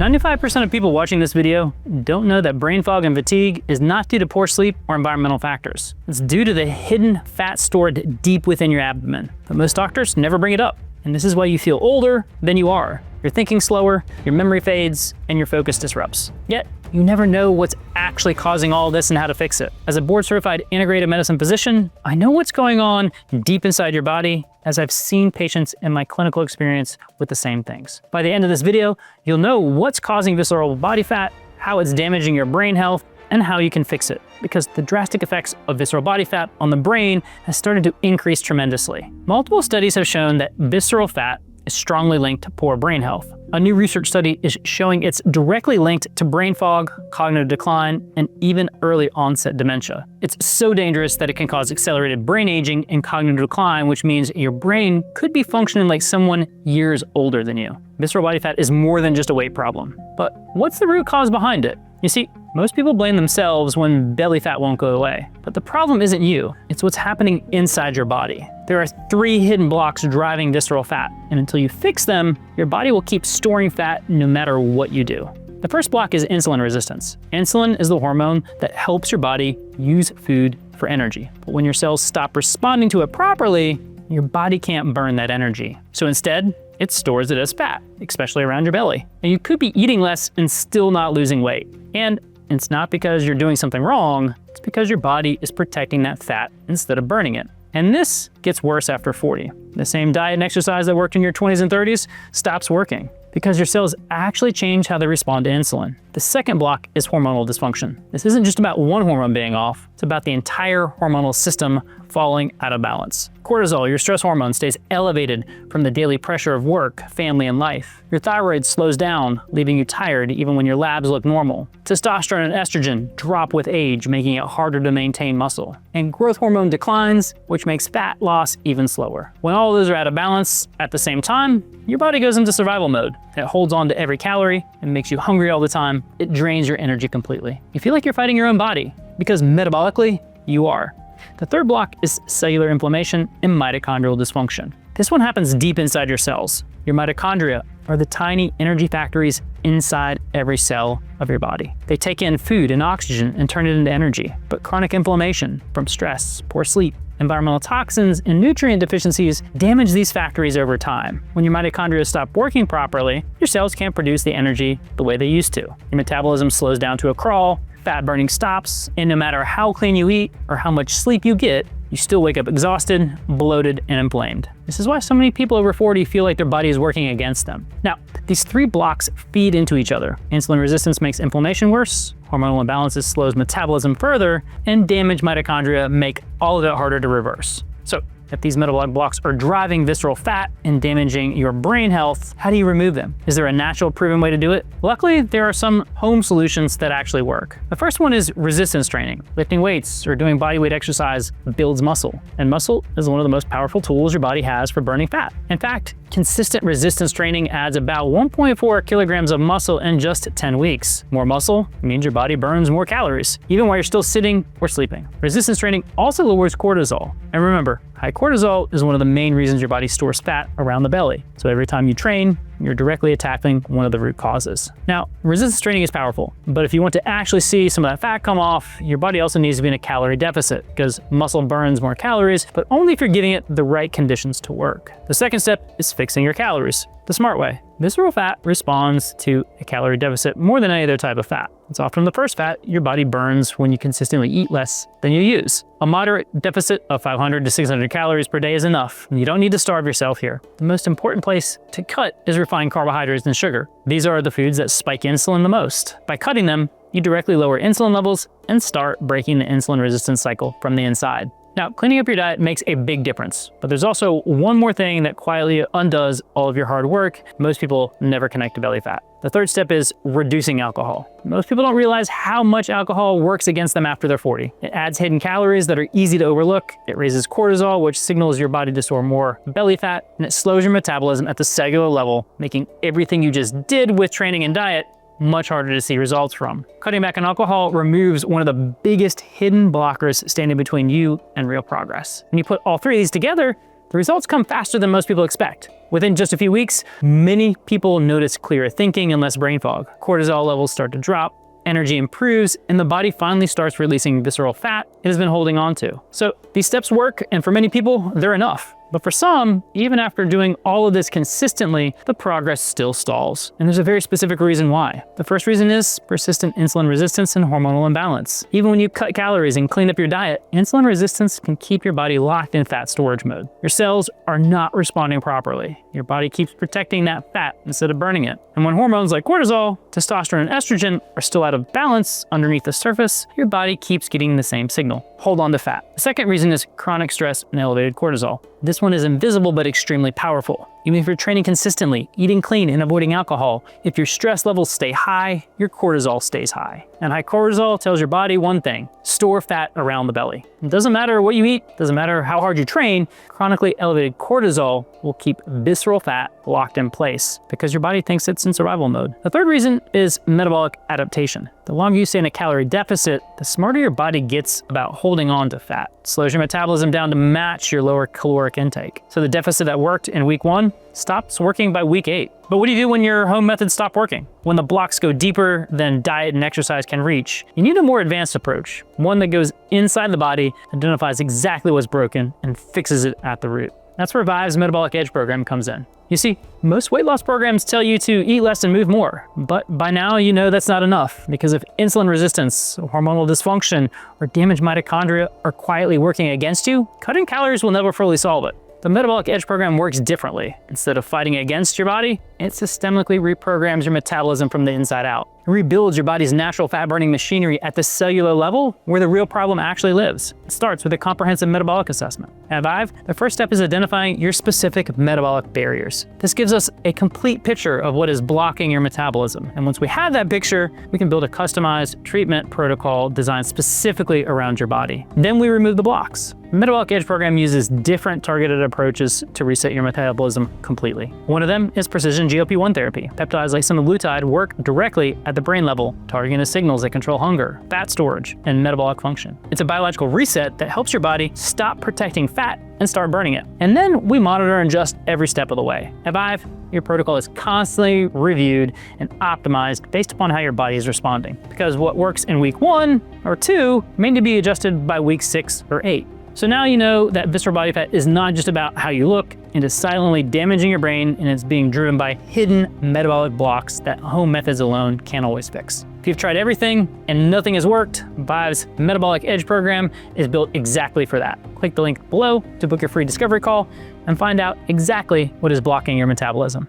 95% of people watching this video don't know that brain fog and fatigue is not due to poor sleep or environmental factors. It's due to the hidden fat stored deep within your abdomen. But most doctors never bring it up. And this is why you feel older than you are. You're thinking slower, your memory fades, and your focus disrupts. Yet, you never know what's actually causing all this and how to fix it. As a board-certified integrative medicine physician, I know what's going on deep inside your body, as I've seen patients in my clinical experience with the same things. By the end of this video, you'll know what's causing visceral body fat, how it's damaging your brain health, and how you can fix it, because the drastic effects of visceral body fat on the brain has started to increase tremendously. Multiple studies have shown that visceral fat is strongly linked to poor brain health. A new research study is showing it's directly linked to brain fog, cognitive decline, and even early onset dementia. It's so dangerous that it can cause accelerated brain aging and cognitive decline, which means your brain could be functioning like someone years older than you. Visceral body fat is more than just a weight problem. But what's the root cause behind it? You see, most people blame themselves when belly fat won't go away. But the problem isn't you, it's what's happening inside your body. There are 3 hidden blocks driving visceral fat, and until you fix them, your body will keep storing fat no matter what you do. The first block is insulin resistance. Insulin is the hormone that helps your body use food for energy. But when your cells stop responding to it properly, your body can't burn that energy. So instead, it stores it as fat, especially around your belly. And you could be eating less and still not losing weight. And it's not because you're doing something wrong, it's because your body is protecting that fat instead of burning it. And this gets worse after 40. The same diet and exercise that worked in your 20s and 30s stops working because your cells actually change how they respond to insulin. The second block is hormonal dysfunction. This isn't just about one hormone being off, it's about the entire hormonal system falling out of balance. Cortisol, your stress hormone, stays elevated from the daily pressure of work, family, and life. Your thyroid slows down, leaving you tired even when your labs look normal. Testosterone and estrogen drop with age, making it harder to maintain muscle. And growth hormone declines, which makes fat loss even slower. When all of those are out of balance at the same time, your body goes into survival mode. It holds on to every calorie and makes you hungry all the time. It drains your energy completely. You feel like you're fighting your own body, because metabolically, you are. The third block is cellular inflammation and mitochondrial dysfunction. This one happens deep inside your cells. Your mitochondria are the tiny energy factories inside every cell of your body. They take in food and oxygen and turn it into energy. But chronic inflammation from stress, poor sleep, environmental toxins, and nutrient deficiencies damage these factories over time. When your mitochondria stop working properly, your cells can't produce the energy the way they used to. Your metabolism slows down to a crawl, fat burning stops, and no matter how clean you eat or how much sleep you get, you still wake up exhausted, bloated, and inflamed. This is why so many people over 40 feel like their body is working against them. Now, these 3 blocks feed into each other. Insulin resistance makes inflammation worse, hormonal imbalances slows metabolism further, and damaged mitochondria make all of it harder to reverse. So, if these metabolic blocks are driving visceral fat and damaging your brain health, how do you remove them? Is there a natural proven way to do it? Luckily, there are some home solutions that actually work. The first one is resistance training. Lifting weights or doing bodyweight exercise builds muscle. And muscle is one of the most powerful tools your body has for burning fat. In fact, consistent resistance training adds about 1.4 kilograms of muscle in just 10 weeks. More muscle means your body burns more calories, even while you're still sitting or sleeping. Resistance training also lowers cortisol. And remember, high cortisol is one of the main reasons your body stores fat around the belly. So every time you train, you're directly attacking one of the root causes. Now, resistance training is powerful, but if you want to actually see some of that fat come off, your body also needs to be in a calorie deficit because muscle burns more calories, but only if you're giving it the right conditions to work. The second step is fixing your calories the smart way. Visceral fat responds to a calorie deficit more than any other type of fat. It's often the first fat your body burns when you consistently eat less than you use. A moderate deficit of 500 to 600 calories per day is enough. You don't need to starve yourself here. The most important place to cut is refined carbohydrates and sugar. These are the foods that spike insulin the most. By cutting them, you directly lower insulin levels and start breaking the insulin resistance cycle from the inside. Now, cleaning up your diet makes a big difference, but there's also one more thing that quietly undoes all of your hard work. Most people never connect to belly fat. The third step is reducing alcohol. Most people don't realize how much alcohol works against them after they're 40. It adds hidden calories that are easy to overlook. It raises cortisol, which signals your body to store more belly fat, and it slows your metabolism at the cellular level, making everything you just did with training and diet much harder to see results from. Cutting back on alcohol removes one of the biggest hidden blockers standing between you and real progress. When you put all 3 of these together, The results come faster than most people expect. Within just a few weeks, many people notice clearer thinking and less brain fog. Cortisol levels start to drop, energy improves, and the body finally starts releasing visceral fat it has been holding on to. So these steps work, and for many people, they're enough. But for some, even after doing all of this consistently, the progress still stalls. And there's a very specific reason why. The first reason is persistent insulin resistance and hormonal imbalance. Even when you cut calories and clean up your diet, insulin resistance can keep your body locked in fat storage mode. Your cells are not responding properly. Your body keeps protecting that fat instead of burning it. And when hormones like cortisol, testosterone, and estrogen are still out of balance underneath the surface, your body keeps getting the same signal. Hold on to fat. The second reason is chronic stress and elevated cortisol. This one is invisible but extremely powerful. Even if you're training consistently, eating clean, and avoiding alcohol, if your stress levels stay high, your cortisol stays high. And high cortisol tells your body one thing: store fat around the belly. It doesn't matter what you eat, doesn't matter how hard you train, chronically elevated cortisol will keep visceral fat locked in place because your body thinks it's in survival mode. The third reason is metabolic adaptation. The longer you stay in a calorie deficit, the smarter your body gets about holding on to fat. It slows your metabolism down to match your lower caloric intake. So the deficit that worked in week 1 stops working by week 8. But what do you do when your home methods stop working? When the blocks go deeper than diet and exercise can reach, you need a more advanced approach, one that goes inside the body, identifies exactly what's broken, and fixes it at the root. That's where Vive's Metabolic Edge program comes in. You see, most weight loss programs tell you to eat less and move more, but by now you know that's not enough, because if insulin resistance, hormonal dysfunction, or damaged mitochondria are quietly working against you, cutting calories will never fully solve it. The Metabolic Edge program works differently. Instead of fighting against your body, it systemically reprograms your metabolism from the inside out. It rebuilds your body's natural fat-burning machinery at the cellular level where the real problem actually lives. It starts with a comprehensive metabolic assessment. At Vive, the first step is identifying your specific metabolic barriers. This gives us a complete picture of what is blocking your metabolism. And once we have that picture, we can build a customized treatment protocol designed specifically around your body. Then we remove the blocks. The Metabolic Edge program uses different targeted approaches to reset your metabolism completely. One of them is precision GLP-1 therapy. Peptides like semaglutide work directly at the brain level, targeting the signals that control hunger, fat storage, and metabolic function. It's a biological reset that helps your body stop protecting fat and start burning it. And then we monitor and adjust every step of the way. At Vive, your protocol is constantly reviewed and optimized based upon how your body is responding. Because what works in week 1 or 2 may need to be adjusted by week 6 or 8. So now you know that visceral body fat is not just about how you look, it is silently damaging your brain, and it's being driven by hidden metabolic blocks that home methods alone can't always fix. If you've tried everything and nothing has worked, Vive's Metabolic Edge program is built exactly for that. Click the link below to book your free discovery call and find out exactly what is blocking your metabolism.